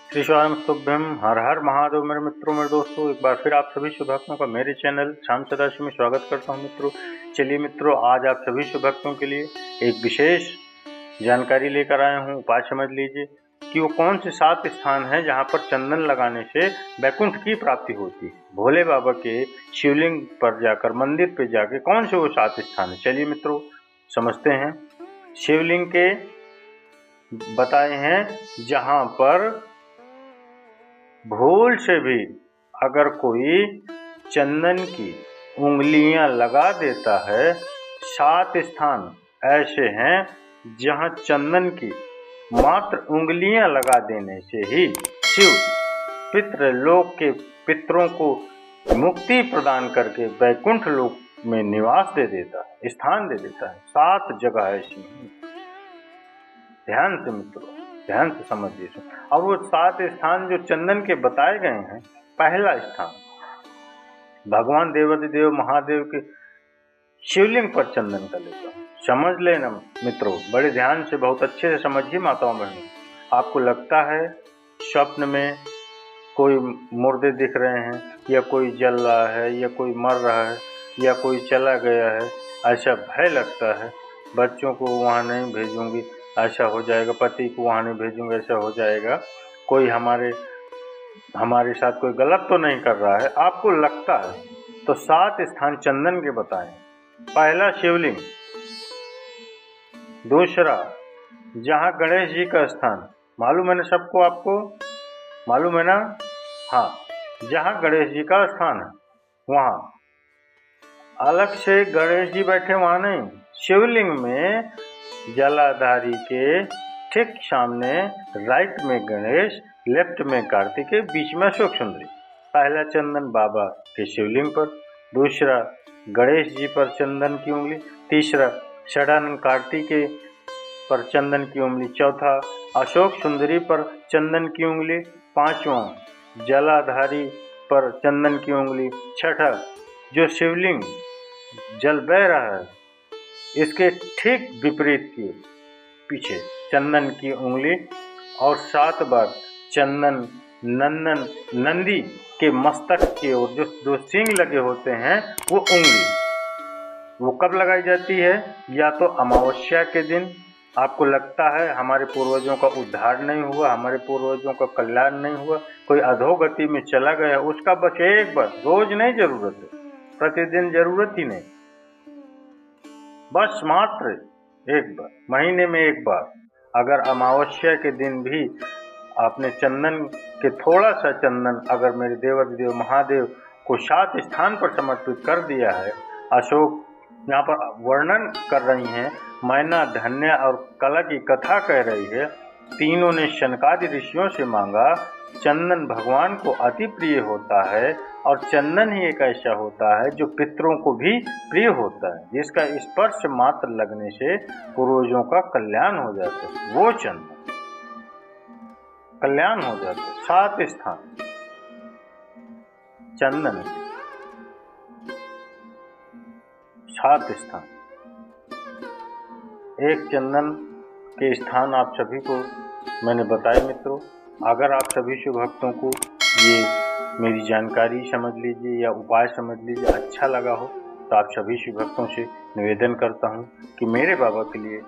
श्री स्वामिस्तुभ्यम। हर हर महादेव। मेरे मित्रों, मेरे दोस्तों, एक बार फिर आप सभी शुभ भक्तों का मेरे चैनल श्याम सदाशिव में स्वागत करता हूं। मित्रों, चलिए मित्रों, आज आप सभी शुभ भक्तों के लिए एक विशेष जानकारी लेकर आया हूं। उपाय समझ लीजिए कि वो कौन से 7 स्थान हैं जहां पर चंदन लगाने से वैकुंठ की प्राप्ति होती है। भोले बाबा के शिवलिंग पर जाकर, मंदिर पर जाके कौन से वो 7 स्थान है, चलिए मित्रों समझते हैं। शिवलिंग के बताए हैं जहां पर भूल से भी अगर कोई चंदन की उंगलियां लगा देता है, 7 स्थान ऐसे हैं जहां चंदन की मात्र उंगलियां लगा देने से ही शिव पितृलोक के पितरों को मुक्ति प्रदान करके वैकुंठ लोक में निवास दे देता है, स्थान दे देता है। 7 जगह ऐसी हैं। ध्यान से मित्रों, ध्यान से समझिए। और वो 7 स्थान जो चंदन के बताए गए हैं, पहला स्थान भगवान देवाधिदेव महादेव के शिवलिंग पर चंदन का लेकर समझ लेना मित्रों, बड़े ध्यान से, बहुत अच्छे से समझिए माताओं बहनों। आपको लगता है स्वप्न में कोई मुर्दे दिख रहे हैं, या कोई जल रहा है, या कोई मर रहा है, या कोई चला गया है, ऐसा भय लगता है। बच्चों को वहाँ नहीं भेजूंगी, ऐसा हो जाएगा। पति को वहाँ नहीं भेजूंगा, ऐसा हो जाएगा। कोई हमारे साथ कोई गलत तो नहीं कर रहा है, आपको लगता है तो 7 स्थान चंदन के बताएं। पहला शिवलिंग। दूसरा, जहाँ गणेश जी का स्थान, मालूम है ना सबको, आपको मालूम है ना? हाँ, जहाँ गणेश जी का स्थान है वहाँ अलग से गणेश जी बैठे, वहाँ नहीं। शिवलिंग में जलाधारी के ठीक सामने राइट में गणेश, लेफ्ट में कार्तिकेय, बीच में अशोक सुंदरी। पहला चंदन बाबा के शिवलिंग पर, दूसरा गणेश जी पर चंदन की उंगली, तीसरा षडानंद कार्तिकेय पर चंदन की उंगली, चौथा अशोक सुंदरी पर चंदन की उंगली, पांचवा जलाधारी पर चंदन की उंगली, छठा जो शिवलिंग जल बह रहा है इसके ठीक विपरीत के पीछे चंदन की उंगली, और 7 बार चंदन नंदी के मस्तक की ओर जो सींग लगे होते हैं वो उंगली, वो कब लगाई जाती है? या तो अमावस्या के दिन। आपको लगता है हमारे पूर्वजों का उद्धार नहीं हुआ, हमारे पूर्वजों का कल्याण नहीं हुआ, कोई अधोगति में चला गया, उसका बस एक बार, रोज नहीं जरूरत है, प्रतिदिन जरूरत ही नहीं, बस मात्र एक बार, महीने में एक बार। अगर अमावस्या के दिन भी आपने चंदन के थोड़ा सा चंदन अगर मेरे देवाधिदेव महादेव को 7 स्थान पर समर्पित कर दिया है। अशोक यहाँ पर वर्णन कर रही हैं, मैना, धन्य और कला की कथा कह रही है। तीनों ने शनकादि ऋषियों से मांगा। चंदन भगवान को अति प्रिय होता है, और चंदन ही एक ऐसा होता है जो पितरों को भी प्रिय होता है, जिसका स्पर्श मात्र लगने से पूर्वजों का कल्याण हो जाता है। वो चंदन कल्याण हो जाता है। 7 स्थान चंदन, 7 स्थान। एक चंदन के स्थान आप सभी को मैंने बताए मित्रों। अगर आप सभी शुभ भक्तों को ये मेरी जानकारी समझ लीजिए या उपाय समझ लीजिए अच्छा लगा हो, तो आप सभी शुभ भक्तों से निवेदन करता हूँ कि मेरे बाबा के लिए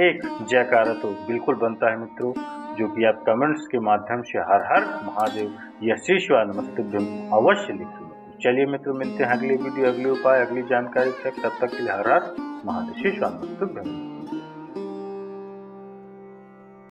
एक जयकारा तो बिल्कुल बनता है मित्रों, जो कि आप कमेंट्स के माध्यम से हर हर महादेव या श्री स्वामिस्तुभ्यम अवश्य लिखिए। चलिए मित्रों, मिलते हैं अगली वीडियो, अगले उपाय, अगली जानकारी तक। तब तक के लिए हर हर महादेव, श्री स्वामिस्तुभ्यम।